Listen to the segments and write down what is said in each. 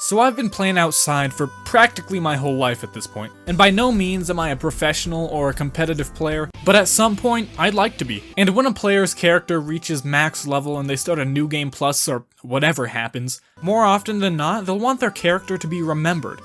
So I've been playing outside for practically my whole life at this point, and by no means am I a professional or a competitive player, but at some point, I'd like to be. And when a player's character reaches max level and they start a new game plus or whatever happens, more often than not, they'll want their character to be remembered,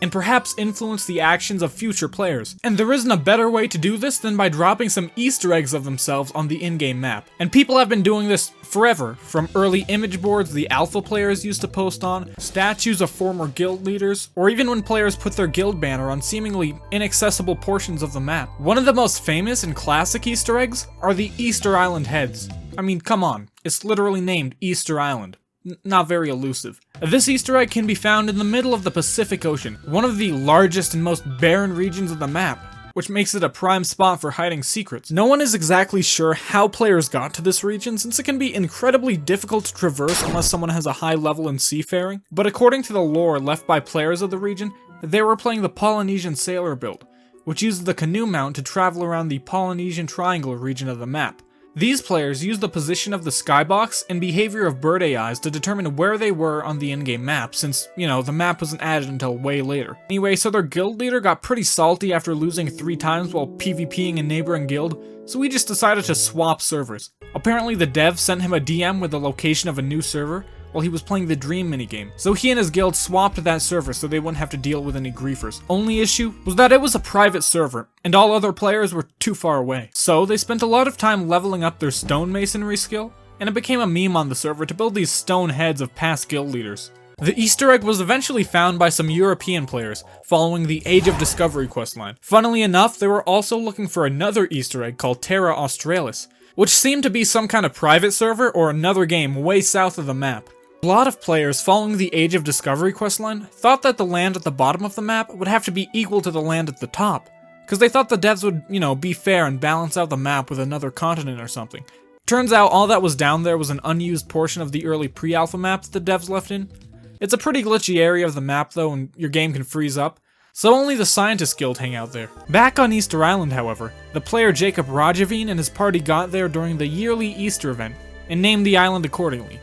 and perhaps influence the actions of future players. And there isn't a better way to do this than by dropping some Easter eggs of themselves on the in-game map. And people have been doing this forever, from early image boards the alpha players used to post on, statues of former guild leaders, or even when players put their guild banner on seemingly inaccessible portions of the map. One of the most famous and classic Easter eggs are the Easter Island heads. I mean, come on, it's literally named Easter Island. Not very elusive. This Easter egg can be found in the middle of the Pacific Ocean, one of the largest and most barren regions of the map, which makes it a prime spot for hiding secrets. No one is exactly sure how players got to this region, since it can be incredibly difficult to traverse unless someone has a high level in seafaring, but according to the lore left by players of the region, they were playing the Polynesian sailor build, which uses the canoe mount to travel around the Polynesian Triangle region of the map. These players use the position of the skybox and behavior of bird AIs to determine where they were on the in-game map, since, the map wasn't added until way later. Anyway, so their guild leader got pretty salty after losing 3 times while PvPing a neighboring guild, so he just decided to swap servers. Apparently the dev sent him a DM with the location of a new server while he was playing the Dream minigame, so he and his guild swapped that server so they wouldn't have to deal with any griefers. Only issue was that it was a private server, and all other players were too far away. So they spent a lot of time leveling up their stonemasonry skill, and it became a meme on the server to build these stone heads of past guild leaders. The Easter egg was eventually found by some European players, following the Age of Discovery questline. Funnily enough, they were also looking for another Easter egg called Terra Australis, which seemed to be some kind of private server or another game way south of the map. A lot of players following the Age of Discovery questline thought that the land at the bottom of the map would have to be equal to the land at the top, because they thought the devs would, be fair and balance out the map with another continent or something. Turns out all that was down there was an unused portion of the early pre-alpha map that the devs left in. It's a pretty glitchy area of the map though, and your game can freeze up, so only the Scientist Guild hang out there. Back on Easter Island, however, the player Jacob Rajavine and his party got there during the yearly Easter event, and named the island accordingly.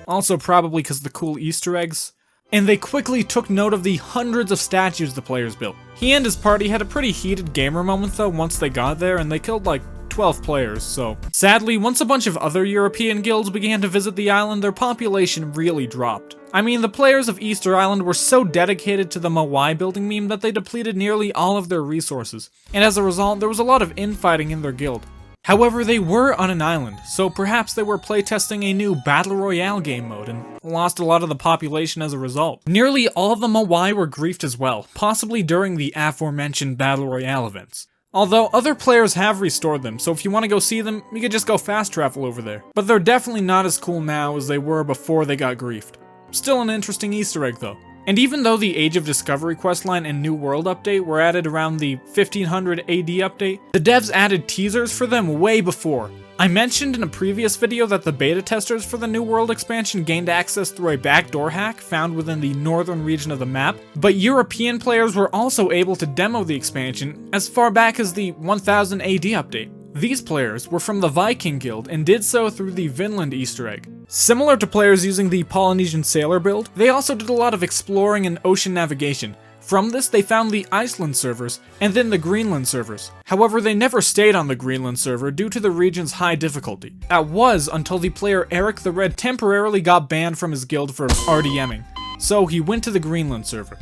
Also probably because of the cool Easter eggs. And they quickly took note of the hundreds of statues the players built. He and his party had a pretty heated gamer moment though once they got there, and they killed like 12 players, so. Sadly, once a bunch of other European guilds began to visit the island, their population really dropped. I mean, the players of Easter Island were so dedicated to the Moai building meme that they depleted nearly all of their resources, and as a result, there was a lot of infighting in their guild. However, they were on an island, so perhaps they were playtesting a new Battle Royale game mode and lost a lot of the population as a result. Nearly all of the Moai were griefed as well, possibly during the aforementioned Battle Royale events. Although other players have restored them, so if you want to go see them, you could just go fast travel over there. But they're definitely not as cool now as they were before they got griefed. Still an interesting Easter egg though. And even though the Age of Discovery questline and New World update were added around the 1500 AD update, the devs added teasers for them way before. I mentioned in a previous video that the beta testers for the New World expansion gained access through a backdoor hack found within the northern region of the map, but European players were also able to demo the expansion as far back as the 1000 AD update. These players were from the Viking Guild and did so through the Vinland Easter egg. Similar to players using the Polynesian sailor build, they also did a lot of exploring and ocean navigation. From this, they found the Iceland servers, and then the Greenland servers. However, they never stayed on the Greenland server due to the region's high difficulty. That was until the player Erik the Red temporarily got banned from his guild for RDMing, so he went to the Greenland server.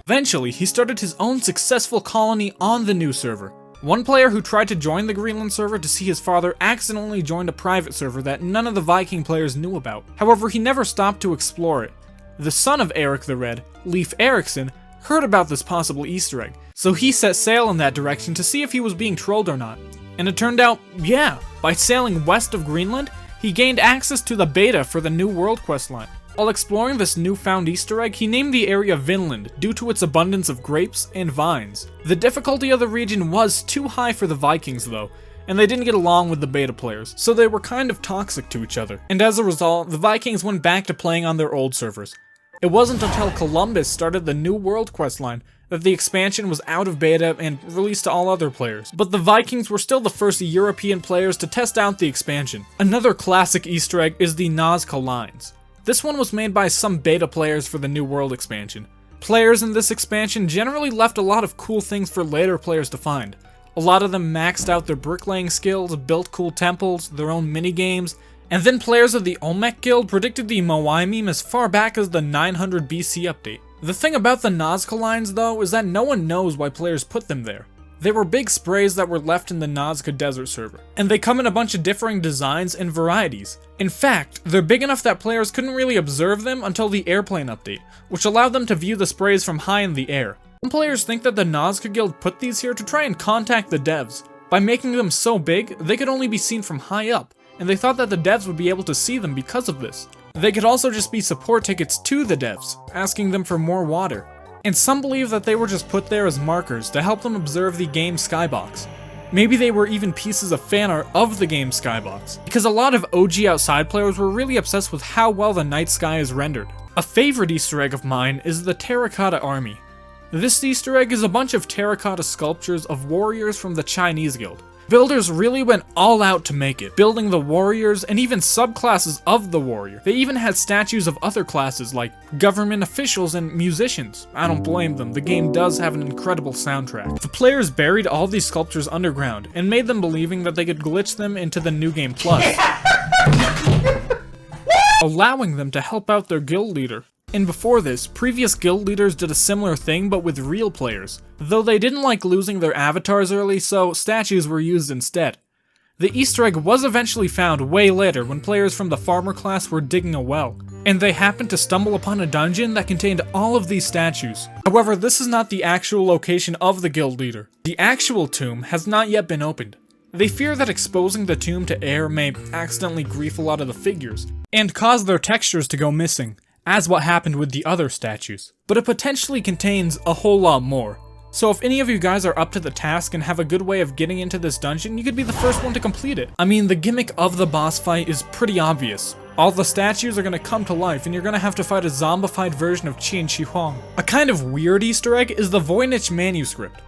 Eventually, he started his own successful colony on the new server. One player who tried to join the Greenland server to see his father accidentally joined a private server that none of the Viking players knew about. However, he never stopped to explore it. The son of Erik the Red, Leif Erikson, heard about this possible Easter egg, so he set sail in that direction to see if he was being trolled or not. And it turned out, yeah, by sailing west of Greenland, he gained access to the beta for the New World questline. While exploring this newfound Easter egg, he named the area Vinland due to its abundance of grapes and vines. The difficulty of the region was too high for the Vikings though, and they didn't get along with the beta players, so they were kind of toxic to each other. And as a result, the Vikings went back to playing on their old servers. It wasn't until Columbus started the New World questline that the expansion was out of beta and released to all other players. But the Vikings were still the first European players to test out the expansion. Another classic Easter egg is the Nazca lines. This one was made by some beta players for the New World expansion. Players in this expansion generally left a lot of cool things for later players to find. A lot of them maxed out their bricklaying skills, built cool temples, their own minigames, and then players of the Olmec Guild predicted the Moai meme as far back as the 900 BC update. The thing about the Nazca lines though is that no one knows why players put them there. They were big sprays that were left in the Nazca desert server, and they come in a bunch of differing designs and varieties. In fact, they're big enough that players couldn't really observe them until the airplane update, which allowed them to view the sprays from high in the air. Some players think that the Nazca Guild put these here to try and contact the devs. By making them so big, they could only be seen from high up, and they thought that the devs would be able to see them because of this. They could also just be support tickets to the devs, asking them for more water. And some believe that they were just put there as markers to help them observe the game's skybox. Maybe they were even pieces of fan art of the game's skybox, because a lot of OG Outside players were really obsessed with how well the night sky is rendered. A favorite Easter egg of mine is the Terracotta Army. This Easter egg is a bunch of terracotta sculptures of warriors from the Chinese Guild. Builders really went all out to make it, building the warriors and even subclasses of the warrior. They even had statues of other classes like government officials and musicians. I don't blame them, the game does have an incredible soundtrack. The players buried all these sculptures underground and made them believing that they could glitch them into the New Game Plus, allowing them to help out their guild leader. And before this, previous guild leaders did a similar thing but with real players, though they didn't like losing their avatars early, so statues were used instead. The Easter egg was eventually found way later when players from the farmer class were digging a well, and they happened to stumble upon a dungeon that contained all of these statues. However, this is not the actual location of the guild leader. The actual tomb has not yet been opened. They fear that exposing the tomb to air may accidentally grief a lot of the figures, and cause their textures to go missing, as what happened with the other statues. But it potentially contains a whole lot more. So if any of you guys are up to the task and have a good way of getting into this dungeon, you could be the first one to complete it. I mean, the gimmick of the boss fight is pretty obvious. All the statues are gonna come to life and you're gonna have to fight a zombified version of Qian Shi Huang. A kind of weird Easter egg is the Voynich manuscript.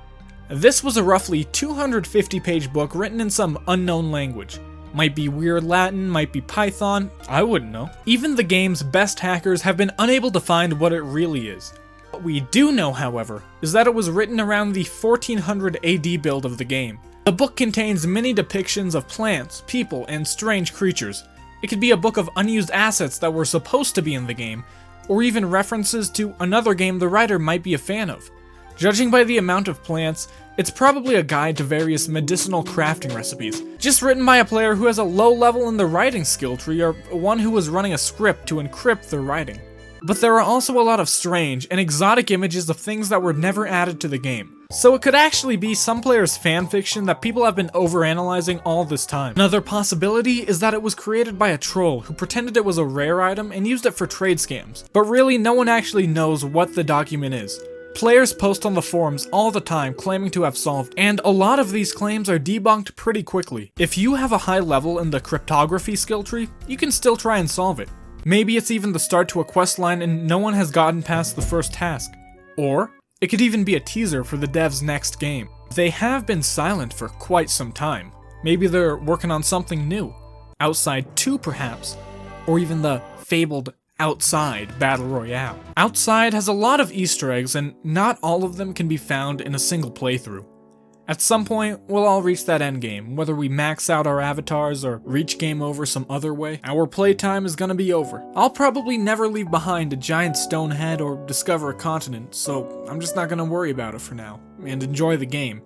This was a roughly 250-page book written in some unknown language. Might be weird Latin, might be Python, I wouldn't know. Even the game's best hackers have been unable to find what it really is. What we do know, however, is that it was written around the 1400 AD build of the game. The book contains many depictions of plants, people, and strange creatures. It could be a book of unused assets that were supposed to be in the game, or even references to another game the writer might be a fan of. Judging by the amount of plants, it's probably a guide to various medicinal crafting recipes, just written by a player who has a low level in the writing skill tree or one who was running a script to encrypt their writing. But there are also a lot of strange and exotic images of things that were never added to the game. So it could actually be some player's fanfiction that people have been overanalyzing all this time. Another possibility is that it was created by a troll who pretended it was a rare item and used it for trade scams. But really, no one actually knows what the document is. Players post on the forums all the time claiming to have solved, and a lot of these claims are debunked pretty quickly. If you have a high level in the cryptography skill tree, you can still try and solve it. Maybe it's even the start to a quest line and no one has gotten past the first task. Or, it could even be a teaser for the devs' next game. They have been silent for quite some time. Maybe they're working on something new. Outside 2 perhaps, or even the fabled Outside Battle Royale. Outside has a lot of Easter eggs and not all of them can be found in a single playthrough. At some point, we'll all reach that endgame, whether we max out our avatars or reach game over some other way. Our playtime is gonna be over. I'll probably never leave behind a giant stone head or discover a continent, so I'm just not gonna worry about it for now, and enjoy the game.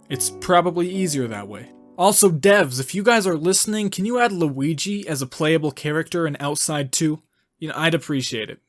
It's probably easier that way. Also, devs, if you guys are listening, can you add Luigi as a playable character in Outside 2? I'd appreciate it.